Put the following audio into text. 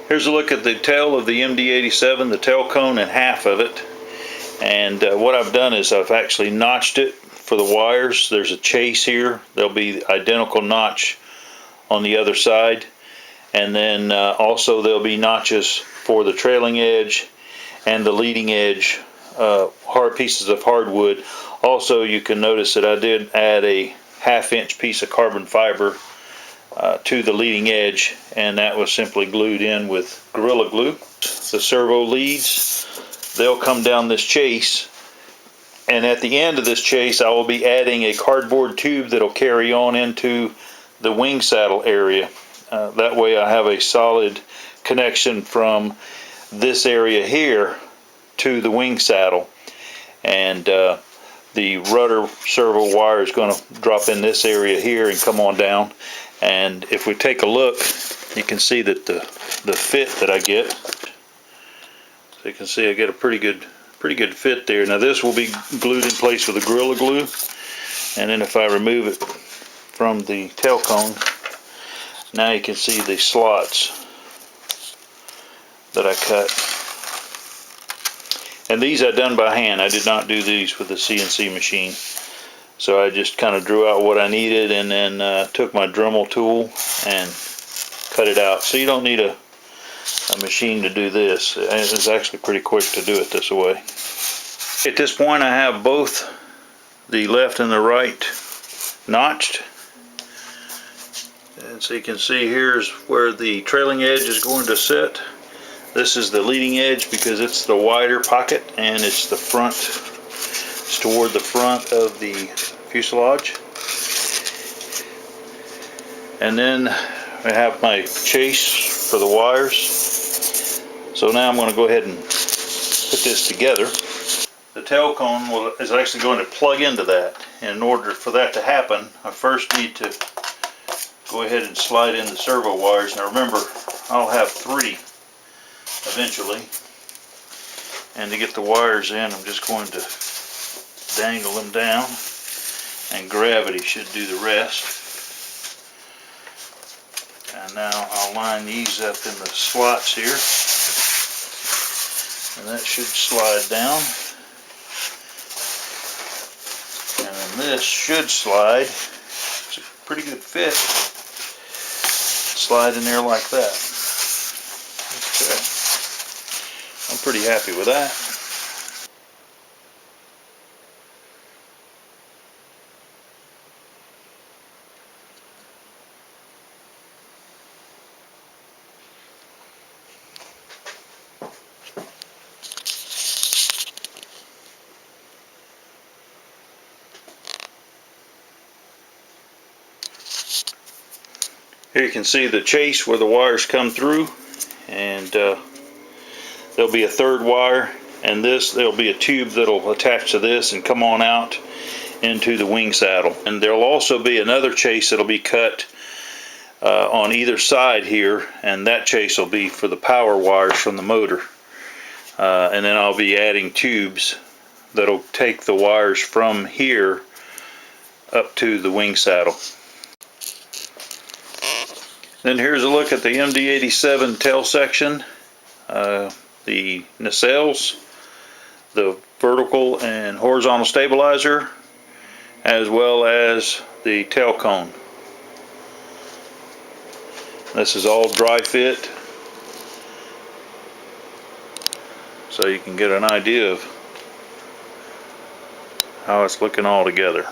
Here's a look at the tail of the MD-87, the tail cone and half of it. And what I've done is I've actually notched it for the wires. There's a chase here. There'll be identical notch on the other side. And then also there'll be notches for the trailing edge and the leading edge hard pieces of hardwood. Also, you can notice that I did add a 1/2 inch piece of carbon fiber to the leading edge, and that was simply glued in with Gorilla Glue. The servo leads, they'll come down this chase, and at the end of this chase I will be adding a cardboard tube that'll carry on into the wing saddle area. That way I have a solid connection from this area here to the wing saddle, and the rudder servo wire is going to drop in this area here and come on down. And if we take a look, you can see that the fit that I get. So you can see I get a pretty good fit there. Now this will be glued in place with a Gorilla Glue, and then if I remove it from the tail cone, now you can see the slots that I cut. And these I done by hand. I did not do these with the CNC machine. So I just kind of drew out what I needed, and then took my Dremel tool and cut it out. So you don't need a machine to do this. It's actually pretty quick to do it this way. At this point I have both the left and the right notched. And so you can see here's where the trailing edge is going to sit. This is the leading edge because it's the wider pocket, and it's the front. It's toward the front of the fuselage. And then I have my chase for the wires. So now I'm going to go ahead and put this together. The tail cone is actually going to plug into that. And in order for that to happen, I first need to go ahead and slide in the servo wires. Now remember, I'll have 3 eventually. And to get the wires in, I'm just going to dangle them down, and gravity should do the rest. And now I'll line these up in the slots here, and that should slide down. And then this should slide. It's a pretty good fit. Slide in there like that. Okay. I'm pretty happy with that. Here you can see the chase where the wires come through, and there'll be a 3rd wire, and there'll be a tube that'll attach to this and come on out into the wing saddle. And there'll also be another chase that'll be cut on either side here, and that chase will be for the power wires from the motor. And then I'll be adding tubes that'll take the wires from here up to the wing saddle. Then here's a look at the MD-87 tail section. The nacelles, the vertical and horizontal stabilizer, as well as the tail cone. This is all dry fit, so you can get an idea of how it's looking all together.